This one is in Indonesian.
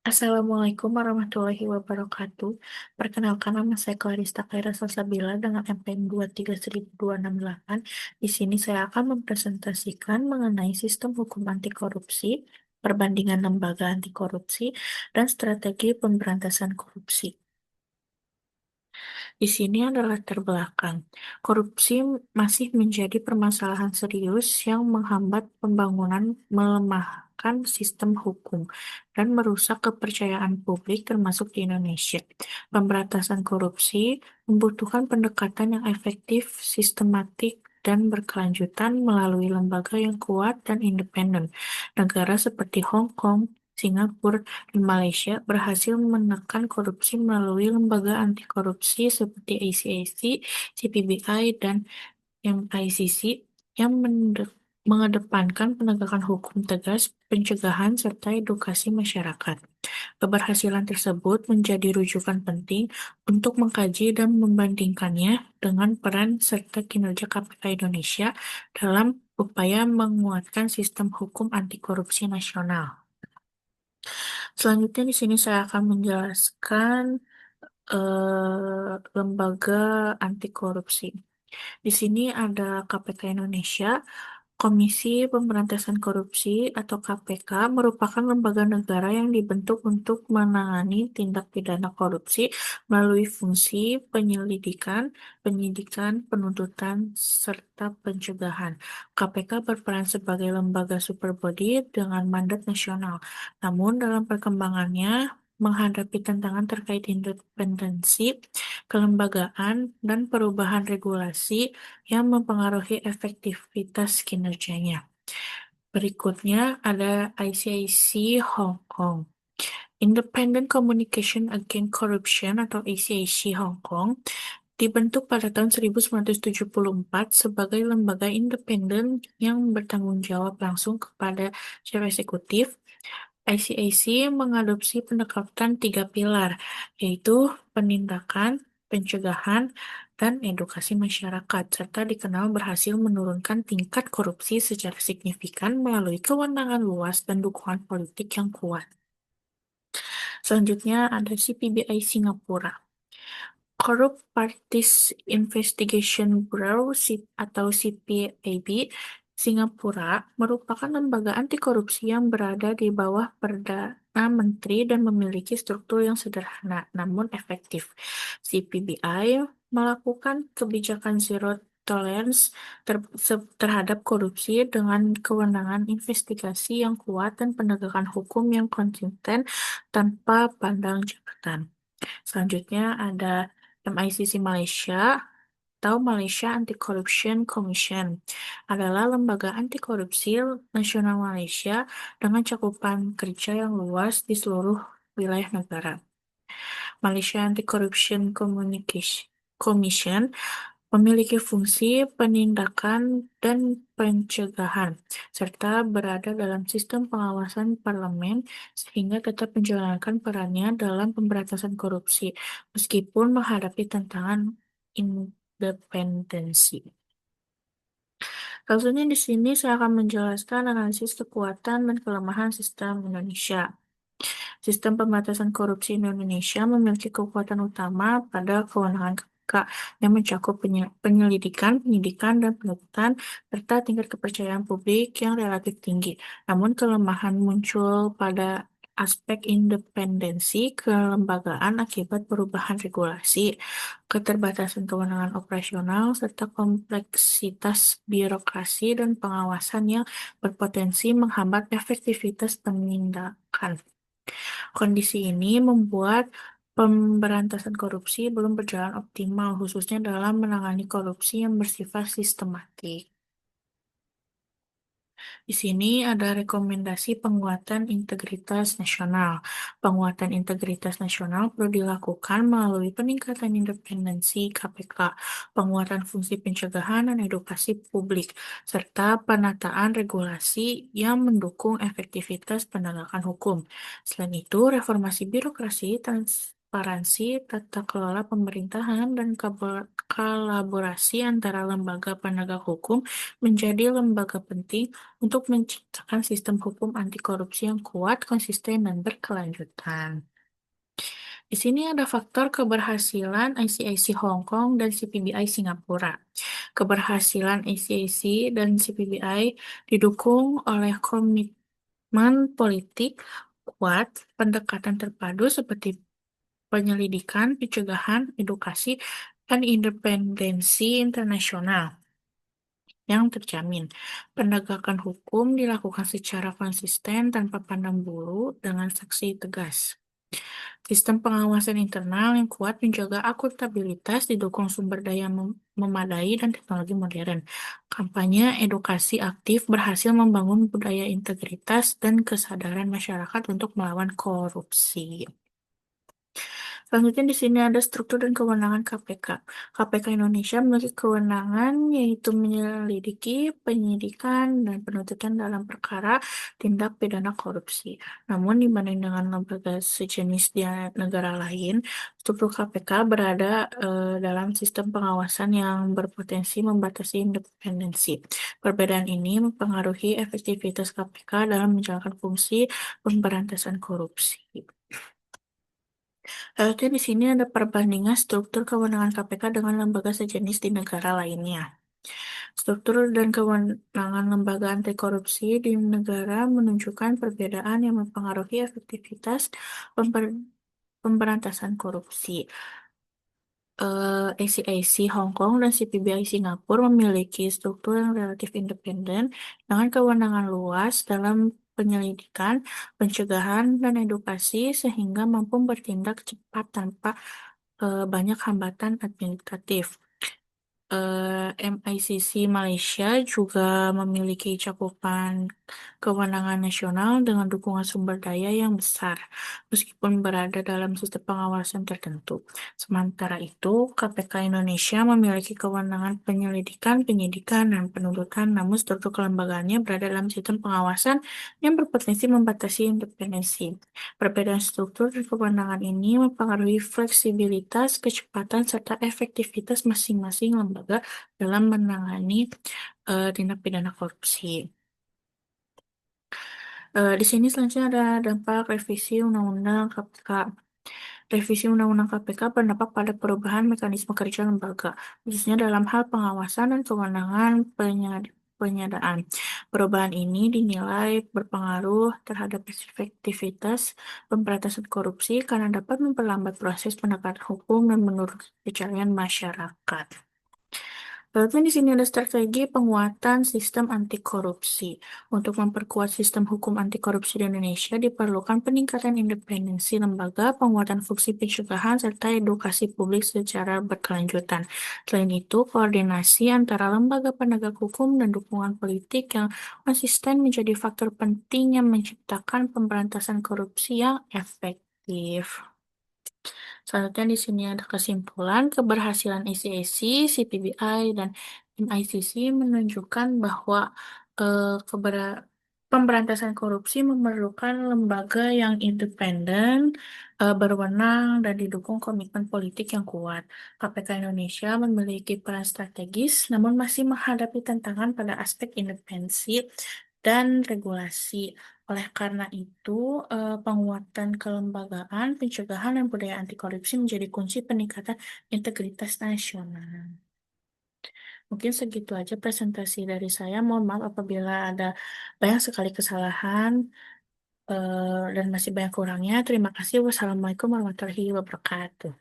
Assalamualaikum warahmatullahi wabarakatuh. Perkenalkan nama saya Clarista Khaira Salsabila dengan MPN 2316268. Di sini saya akan mempresentasikan mengenai sistem hukum anti korupsi, perbandingan lembaga anti korupsi, dan strategi pemberantasan korupsi. Di sini adalah latar belakang. Korupsi masih menjadi permasalahan serius yang menghambat pembangunan, melemahkan sistem hukum, dan merusak kepercayaan publik termasuk di Indonesia. Pemberantasan korupsi membutuhkan pendekatan yang efektif, sistematik, dan berkelanjutan melalui lembaga yang kuat dan independen. Negara seperti Hong Kong, Singapura, dan Malaysia berhasil menekan korupsi melalui lembaga anti korupsi seperti ACAC, CPBI, dan MICC yang mengedepankan penegakan hukum tegas, pencegahan, serta edukasi masyarakat. Keberhasilan tersebut menjadi rujukan penting untuk mengkaji dan membandingkannya dengan peran serta kinerja KPK Indonesia dalam upaya menguatkan sistem hukum anti korupsi nasional. Selanjutnya di sini saya akan menjelaskan lembaga anti korupsi. Di sini ada KPK Indonesia. Komisi Pemberantasan Korupsi atau KPK merupakan lembaga negara yang dibentuk untuk menangani tindak pidana korupsi melalui fungsi penyelidikan, penyidikan, penuntutan, serta pencegahan. KPK berperan sebagai lembaga superbody dengan mandat nasional. Namun dalam perkembangannya menghadapi tantangan terkait independensi, kelembagaan, dan perubahan regulasi yang mempengaruhi efektivitas kinerjanya. Berikutnya ada ICIC Hong Kong. Independent Communication Against Corruption atau ICIC Hong Kong dibentuk pada tahun 1974 sebagai lembaga independen yang bertanggung jawab langsung kepada chief eksekutif. ICIC mengadopsi pendekatan tiga pilar, yaitu penindakan, pencegahan, dan edukasi masyarakat, serta dikenal berhasil menurunkan tingkat korupsi secara signifikan melalui kewenangan luas dan dukungan politik yang kuat. Selanjutnya ada CPBI Singapura. Corrupt Parties Investigation Bureau atau CPAB Singapura merupakan lembaga anti korupsi yang berada di bawah Perdana Menteri dan memiliki struktur yang sederhana namun efektif. CPBI melakukan kebijakan zero tolerance terhadap korupsi dengan kewenangan investigasi yang kuat dan penegakan hukum yang konsisten tanpa pandang jabatan. Selanjutnya ada MICC Malaysia atau Malaysia Anti-Corruption Commission adalah lembaga anti korupsi nasional Malaysia dengan cakupan kerja yang luas di seluruh wilayah negara. Malaysia Anti-Corruption Commission memiliki fungsi penindakan dan pencegahan, serta berada dalam sistem pengawasan parlemen sehingga tetap menjalankan perannya dalam pemberantasan korupsi, meskipun menghadapi tantangan independensi. Selanjutnya di sini saya akan menjelaskan analisis kekuatan dan kelemahan sistem Indonesia. Sistem pemberantasan korupsi Indonesia memiliki kekuatan utama pada kewenangan KPK yang mencakup penyelidikan, penyidikan, dan penuntutan, serta tingkat kepercayaan publik yang relatif tinggi. Namun kelemahan muncul pada aspek independensi kelembagaan akibat perubahan regulasi, keterbatasan kewenangan operasional, serta kompleksitas birokrasi dan pengawasan yang berpotensi menghambat efektivitas penindakan. Kondisi ini membuat pemberantasan korupsi belum berjalan optimal, khususnya dalam menangani korupsi yang bersifat sistematik. Di sini ada rekomendasi penguatan integritas nasional. Penguatan integritas nasional perlu dilakukan melalui peningkatan independensi KPK, penguatan fungsi pencegahan dan edukasi publik, serta penataan regulasi yang mendukung efektivitas penegakan hukum. Selain itu, reformasi birokrasi, transparansi, tata kelola pemerintahan, dan kolaborasi antara lembaga penegak hukum menjadi lembaga penting untuk menciptakan sistem hukum anti korupsi yang kuat, konsisten, dan berkelanjutan. Di sini ada faktor keberhasilan ICIC Hong Kong dan CPBI Singapura. Keberhasilan ICIC dan CPBI didukung oleh komitmen politik kuat, pendekatan terpadu seperti penyelidikan, pencegahan, edukasi, dan independensi internasional yang terjamin. Penegakan hukum dilakukan secara konsisten tanpa pandang bulu dengan saksi tegas. Sistem pengawasan internal yang kuat menjaga akuntabilitas didukung sumber daya memadai dan teknologi modern. Kampanye edukasi aktif berhasil membangun budaya integritas dan kesadaran masyarakat untuk melawan korupsi. Selanjutnya di sini ada struktur dan kewenangan KPK. KPK Indonesia memiliki kewenangan yaitu menyelidiki, penyidikan, dan penuntutan dalam perkara tindak pidana korupsi. Namun dibanding dengan lembaga sejenis di negara lain, struktur KPK berada dalam sistem pengawasan yang berpotensi membatasi independensi. Perbedaan ini mempengaruhi efektivitas KPK dalam menjalankan fungsi pemberantasan korupsi. Lalu di sini ada perbandingan struktur kewenangan KPK dengan lembaga sejenis di negara lainnya. Struktur dan kewenangan lembaga anti korupsi di negara menunjukkan perbedaan yang mempengaruhi efektivitas pemberantasan korupsi. ACIC Hong Kong dan CPBI Singapura memiliki struktur yang relatif independen dengan kewenangan luas dalam penyelidikan, pencegahan, dan edukasi sehingga mampu bertindak cepat tanpa banyak hambatan administratif. MICC Malaysia juga memiliki cakupan kewenangan nasional dengan dukungan sumber daya yang besar, meskipun berada dalam sistem pengawasan tertentu. Sementara itu, KPK Indonesia memiliki kewenangan penyelidikan, penyidikan, dan penuntutan, namun struktur kelembagaannya berada dalam sistem pengawasan yang berpotensi membatasi independensi. Perbedaan struktur dan kewenangan ini mempengaruhi fleksibilitas, kecepatan, serta efektivitas masing-masing lembaga dalam menangani tindak pidana korupsi. Di sini selanjutnya ada dampak revisi Undang-Undang KPK. Revisi Undang-Undang KPK berdampak pada perubahan mekanisme kerja lembaga, khususnya dalam hal pengawasan dan kewenangan penyadaan. Perubahan ini dinilai berpengaruh terhadap efektivitas pemberantasan korupsi karena dapat memperlambat proses penegakan hukum dan menurunkan kepercayaan masyarakat. Lalu di sini ada strategi penguatan sistem anti korupsi. Untuk memperkuat sistem hukum anti korupsi di Indonesia diperlukan peningkatan independensi lembaga, penguatan fungsi pencegahan, serta edukasi publik secara berkelanjutan. Selain itu, koordinasi antara lembaga penegak hukum dan dukungan politik yang konsisten menjadi faktor penting yang menciptakan pemberantasan korupsi yang efektif. Selanjutnya di sini ada kesimpulan keberhasilan ICAC, CPBI, dan MICC menunjukkan bahwa pemberantasan korupsi memerlukan lembaga yang independen, berwenang, dan didukung komitmen politik yang kuat. KPK Indonesia memiliki peran strategis, namun masih menghadapi tantangan pada aspek independensi dan regulasi. Oleh karena itu, penguatan kelembagaan, pencegahan, dan budaya anti korupsi menjadi kunci peningkatan integritas nasional. Mungkin segitu aja presentasi dari saya. Mohon maaf apabila ada banyak sekali kesalahan dan masih banyak kurangnya. Terima kasih. Wassalamualaikum warahmatullahi wabarakatuh.